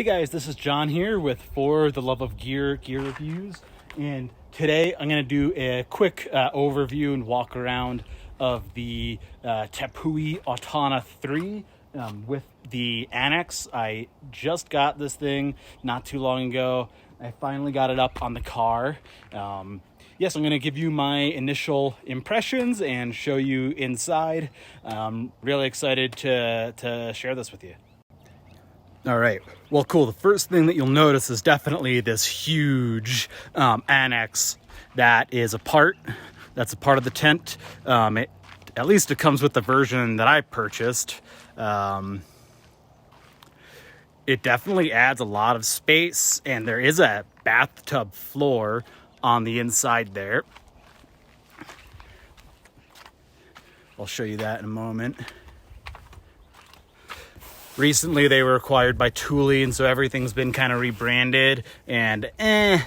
Hey guys, this is John here with For the Love of Gear Reviews, and today I'm going to do a quick overview and walk around of the Tepui Autana 3 with the Annex. I just got this thing not too long ago. I finally got it up on the car. Yes, I'm going to give you my initial impressions and show you inside. I'm really excited to share this with you. All right, well, cool. The first thing that you'll notice is definitely this huge Annex that is that's a part of the tent. At least it comes with the version that I purchased. It definitely adds a lot of space, and there is a bathtub floor on the inside there. I'll show you that in a moment. Recently, they were acquired by Thule, and so everything's been kind of rebranded, and I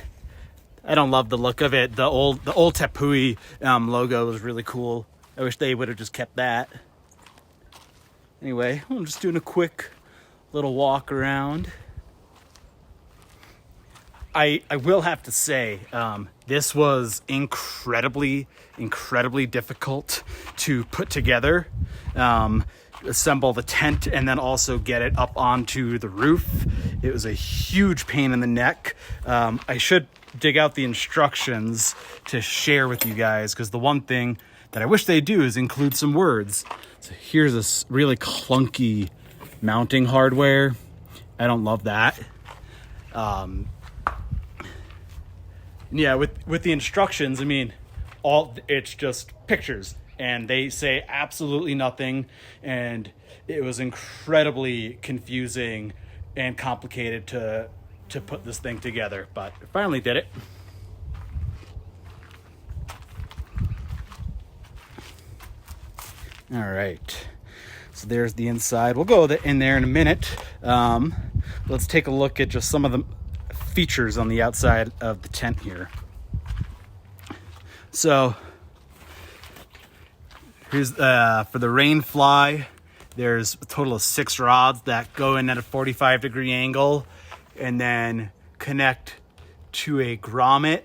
don't love the look of it. The old Tepui logo was really cool. I wish they would have just kept that. Anyway, I'm just doing a quick little walk around. I will have to say, this was incredibly difficult to put together. Assemble the tent and then also get it up onto the roof. It was a huge pain in the neck. I should dig out the instructions to share with you guys, because the one thing that I wish they do is include some words. So here's this really clunky mounting hardware. I don't love that. Yeah, with the instructions, I mean, it's just pictures. And they say absolutely nothing, and it was incredibly confusing and complicated to put this thing together, but I finally did it. All right, so there's the inside. We'll go in there in a minute. Let's take a look at just some of the features on the outside of the tent here. So here's for the rain fly. There's a total of 6 rods that go in at a 45-degree angle and then connect to a grommet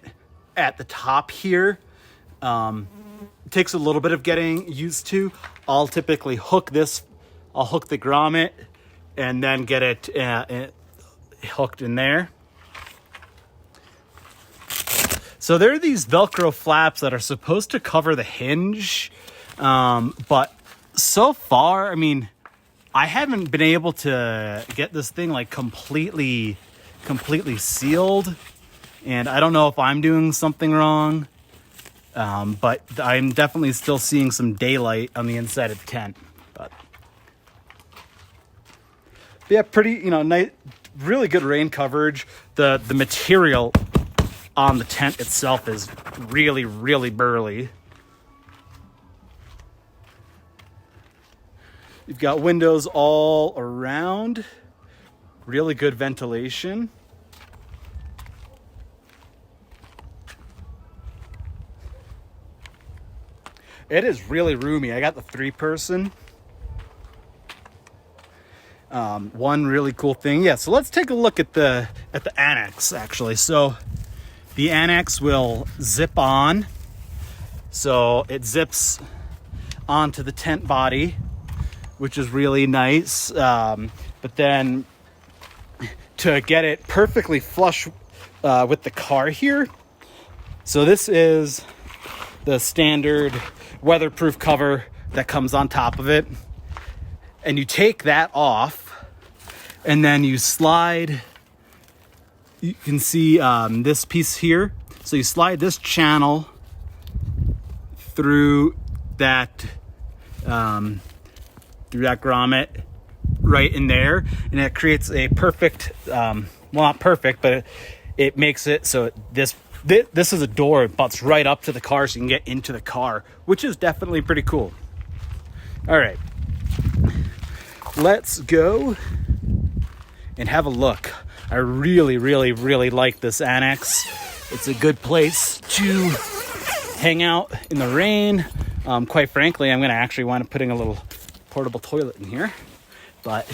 at the top here. It takes a little bit of getting used to. I'll typically hook the grommet and then get it hooked in there. So there are these Velcro flaps that are supposed to cover the hinge. But so far, I mean, I haven't been able to get this thing like completely sealed, and I don't know if I'm doing something wrong. But I'm definitely still seeing some daylight on the inside of the tent. But yeah, pretty, nice, really good rain coverage. The material on the tent itself is really burly. You've got windows all around, really good ventilation. It is really roomy. I got the 3-person. One really cool thing. Yeah, so let's take a look at the Annex, actually. So the Annex will zip on. So it zips onto the tent body, which is really nice. But then to get it perfectly flush with the car here, so this is the standard weatherproof cover that comes on top of it. And you take that off, and then you slide, you can see this piece here. So you slide this channel through that grommet right in there, and it creates a perfect, well, not perfect, but it makes it so this is a door. It butts right up to the car, so you can get into the car, which is definitely pretty cool. All right, let's go and have a look. I really like this Annex. It's a good place to hang out in the rain. Quite frankly, I'm going to actually wind up putting a little portable toilet in here, but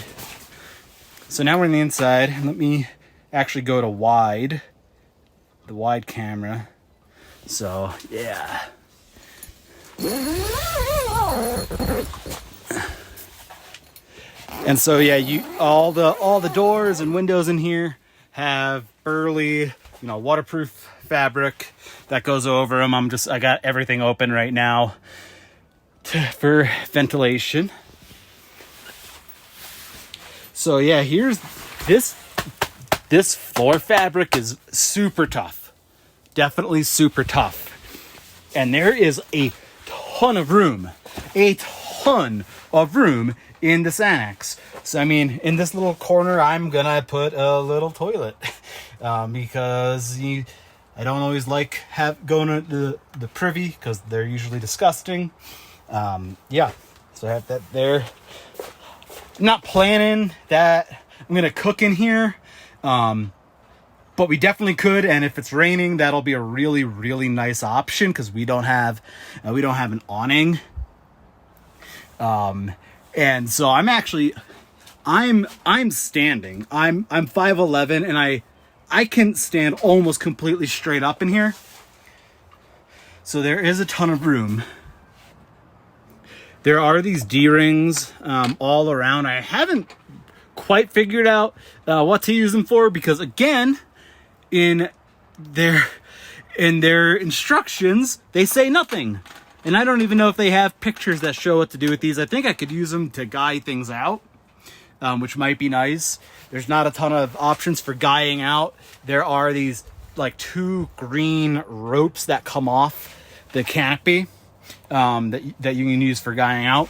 So now we're in the inside. Let me actually go to wide, the wide camera. So yeah. And so yeah, all the doors and windows in here have burly, waterproof fabric that goes over them. I got everything open right now for ventilation. So yeah, here's this floor fabric is super tough. Definitely super tough. And there is a ton of room in this annex. So I mean, in this little corner, I'm gonna put a little toilet because I don't always like going to the privy because they're usually disgusting. Yeah, so I have that there. I'm not planning that I'm gonna cook in here, but we definitely could. And if it's raining, that'll be a really, really nice option because we don't have an awning. And so I'm standing. I'm 5'11", and I can stand almost completely straight up in here. So there is a ton of room. There are these D-rings all around. I haven't quite figured out what to use them for because, again, in their instructions, they say nothing. And I don't even know if they have pictures that show what to do with these. I think I could use them to guy things out, which might be nice. There's not a ton of options for guying out. There are these like 2 green ropes that come off the canopy that you can use for guying out.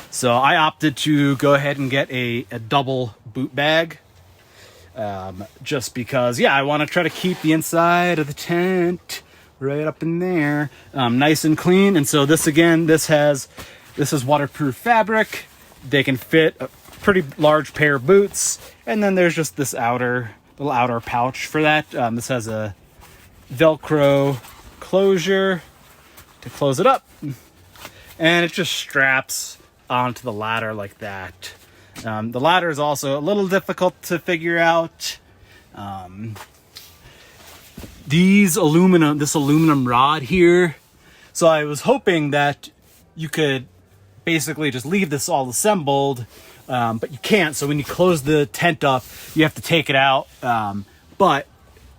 So I opted to go ahead and get a double boot bag. Just because, yeah, I want to try to keep the inside of the tent right up in there nice and clean. And so this is waterproof fabric. They can fit a pretty large pair of boots. And then there's just this little outer pouch for that. This has a Velcro closure to close it up. And it just straps onto the ladder like that. The ladder is also a little difficult to figure out. This aluminum rod here. So I was hoping that you could basically just leave this all assembled, but you can't. So when you close the tent up, you have to take it out. But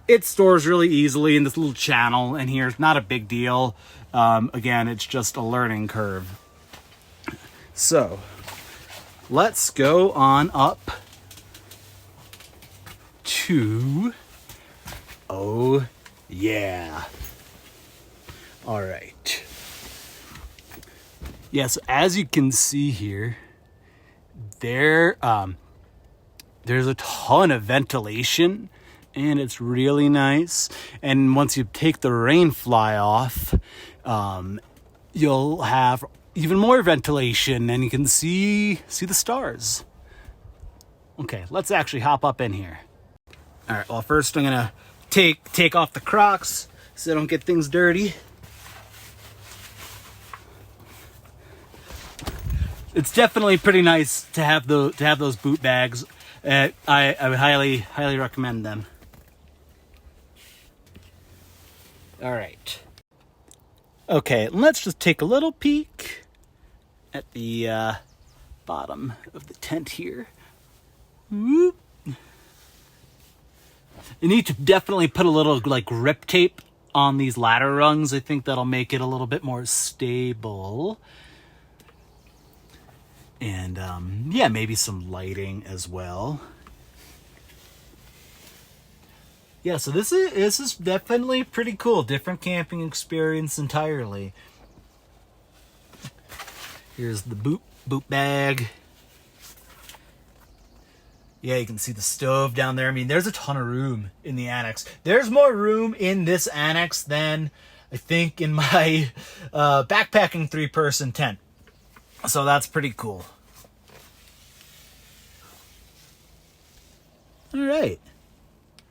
it stores really easily in this little channel in here. It's not a big deal. Again, it's just a learning curve. So let's go on up to, oh yeah. All right. Yeah, so as you can see here, there's a ton of ventilation and it's really nice. And once you take the rain fly off, you'll have even more ventilation and you can see the stars. Okay, let's actually hop up in here. All right, well, first I'm gonna take off the Crocs so I don't get things dirty. It's definitely pretty nice to have those boot bags. I would highly recommend them. All right. Okay, let's just take a little peek at the bottom of the tent here. Whoop. You need to definitely put a little like grip tape on these ladder rungs. I think that'll make it a little bit more stable. And yeah, maybe some lighting as well. Yeah, so this is definitely pretty cool. Different camping experience entirely. Here's the boot bag. Yeah, you can see the stove down there. I mean, there's a ton of room in the annex. There's more room in this annex than I think in my backpacking 3-person tent. So that's pretty cool. All right.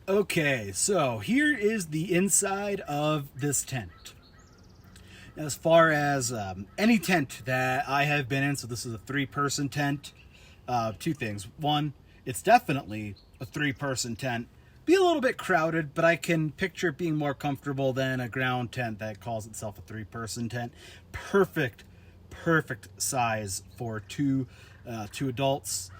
Okay, so here is the inside of this tent. As far as any tent that I have been in, so this is a 3-person tent. Two things. One, it's definitely a 3-person tent. Be a little bit crowded, but I can picture it being more comfortable than a ground tent that calls itself a 3-person tent. Perfect size for two adults.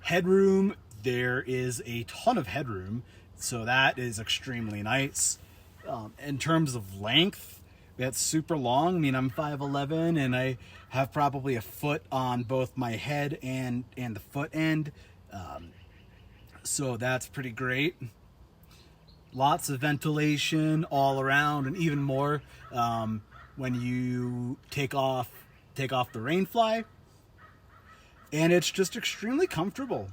Headroom, there is a ton of headroom, so that is extremely nice. In terms of length, that's super long. I mean, I'm 5'11", and I have probably a foot on both my head and the foot end. So that's pretty great. Lots of ventilation all around, and even more when you take off the rainfly. And it's just extremely comfortable.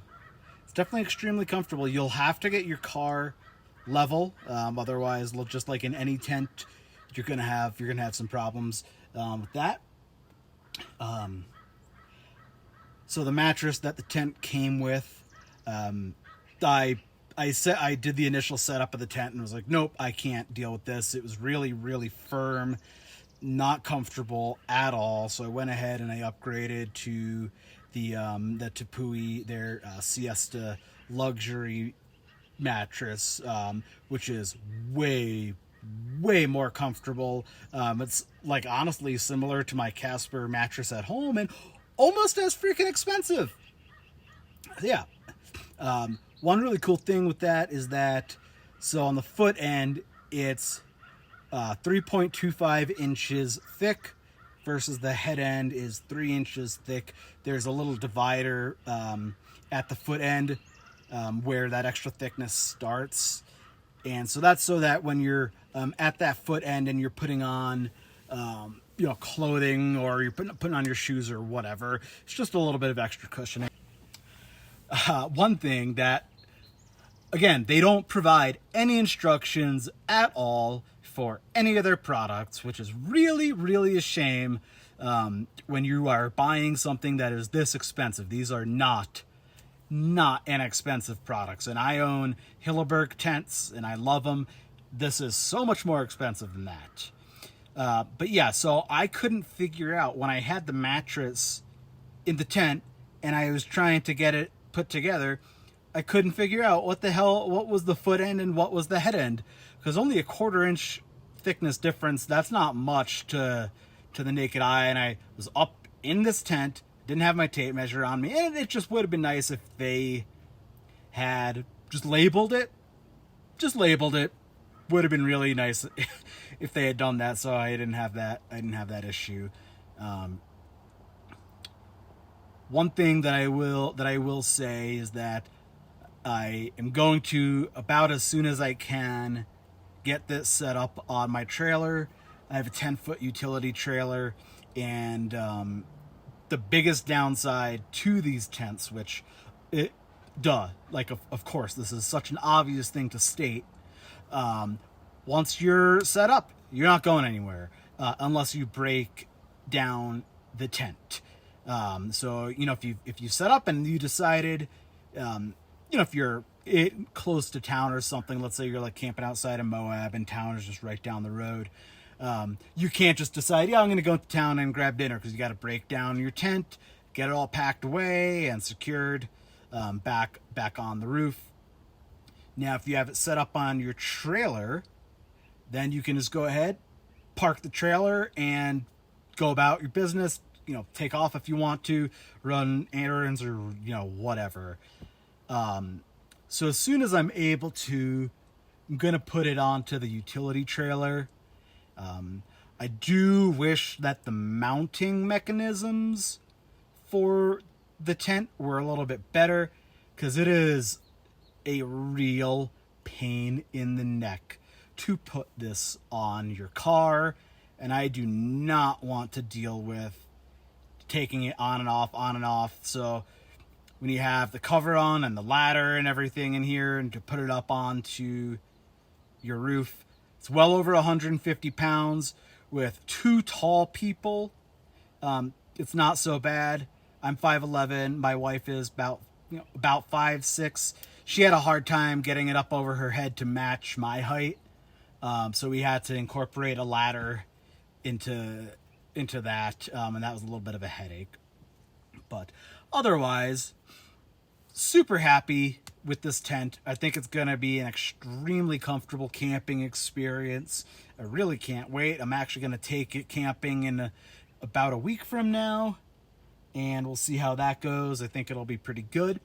It's definitely extremely comfortable. You'll have to get your car level, otherwise, just like in any tent, you're gonna have some problems with that. So the mattress that the tent came with, I did the initial setup of the tent and was like, nope, I can't deal with this. It was really firm, not comfortable at all. So I went ahead and I upgraded to the Tepui, their Siesta luxury mattress, which is way more comfortable. It's like honestly similar to my Casper mattress at home and almost as freaking expensive. Yeah. One really cool thing with that is that, so on the foot end, it's 3.25 inches thick versus the head end is 3 inches thick. There's a little divider at the foot end where that extra thickness starts. And so that's so that when you're at that foot end and you're putting on clothing, or you're putting on your shoes or whatever, it's just a little bit of extra cushioning. One thing that, again, they don't provide any instructions at all for any of their products, which is really a shame when you are buying something that is this expensive. These are not inexpensive products, and I own Hilleberg tents and I love them. This is so much more expensive than that. But yeah, so I couldn't figure out when I had the mattress in the tent and I was trying to get it put together, I couldn't figure out what was the foot end and what was the head end, because only a 1/4 inch thickness difference, that's not much to the naked eye. And I was up in this tent, didn't have my tape measure on me, and it just would have been nice if they had just labeled it. Would have been really nice if they had done that, so I didn't have that issue. One thing that I will say is that I am going to, about as soon as I can, get this set up on my trailer. I have a 10-foot utility trailer, and the biggest downside to these tents, which of course this is such an obvious thing to state, once you're set up, you're not going anywhere unless you break down the tent. So if you set up and you decided, if you're close to town or something, let's say you're like camping outside of Moab and town is just right down the road, you can't just decide, I'm going to go to town and grab dinner, because you got to break down your tent, get it all packed away and secured back on the roof. Now, if you have it set up on your trailer, then you can just go ahead, park the trailer, and go about your business. Take off if you want to, run errands or whatever. So as soon as I'm able to, I'm gonna put it onto the utility trailer. I do wish that the mounting mechanisms for the tent were a little bit better, because it is a real pain in the neck to put this on your car, and I do not want to deal with taking it on and off. So when you have the cover on and the ladder and everything in here, and to put it up onto your roof, it's well over 150 pounds. With 2 tall people, it's not so bad. I'm 5'11". My wife is about 5'6". She had a hard time getting it up over her head to match my height, so we had to incorporate a ladder into that, and that was a little bit of a headache. But otherwise, super happy with this tent. I think it's going to be an extremely comfortable camping experience. I really can't wait. I'm actually going to take it camping in about a week from now, and we'll see how that goes. I think it'll be pretty good.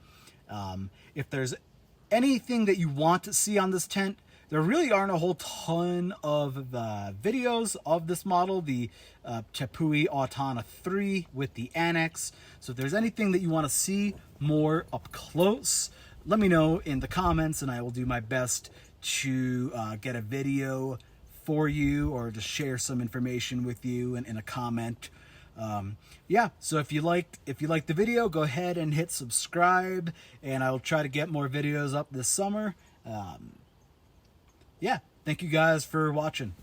If there's anything that you want to see on this tent, there really aren't a whole ton of videos of this model, the Tepui Autana 3 with the Annex. So if there's anything that you want to see more up close, let me know in the comments, and I will do my best to get a video for you, or just share some information with you in a comment. Yeah, so if you like the video, go ahead and hit subscribe, and I'll try to get more videos up this summer. Yeah, thank you guys for watching.